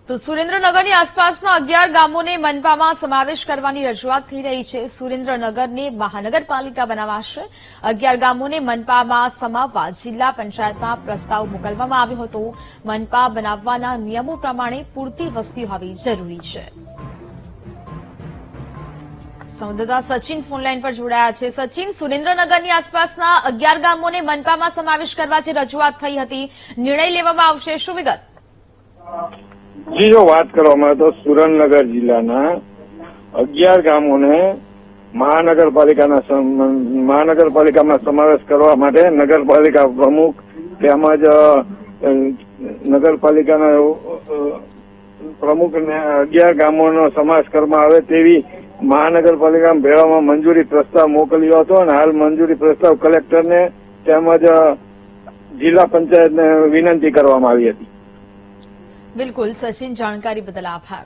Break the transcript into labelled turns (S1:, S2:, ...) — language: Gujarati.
S1: તો સુરેન્દ્રનગરની આસપાસના 11 ગામોને મનપામાં સમાવેશ કરવાની રજૂઆત થઈ રહી છે। સુરેન્દ્રનગરને મહાનગરપાલિકા બનાવાશે। 11 ગામોને મનપામાં સમાવવા જિલ્લા પંચાયતમાં પ્રસ્તાવ મોકલવામાં આવ્યો હતો। મનપા બનાવવાના નિયમો પ્રમાણે પૂરતી વસ્તી હોવી જરૂરી છે। સંવાદદાતા સચિન ફોનલાઈન પર જોડાયા છે। સચિન, સુરેન્દ્રનગરની આસપાસના 11 ગામોને મનપામાં સમાવેશ કરવા જે રજૂઆત થઈ હતી, નિર્ણય લેવામાં આવશે, શું વિગત?
S2: જી, જો વાત કરવામાં આવે તો સુરેન્દ્રનગર જિલ્લાના 11 ગામોને મહાનગરપાલિકામાં સમાવેશ કરવા માટે નગરપાલિકા પ્રમુખ તેમજ નગરપાલિકાના પ્રમુખને 11 ગામોનો સમાવેશ કરવામાં આવે તેવી મહાનગરપાલિકા ભેળામાં મંજૂરી પ્રસ્તાવ મોકલ્યો હતો અને હાલ મંજૂરી પ્રસ્તાવ કલેક્ટરને તેમજ જિલ્લા પંચાયતને વિનંતી કરવામાં આવી હતી।
S1: બિલકુલ સચિન, જાણકારી બદલ આભાર।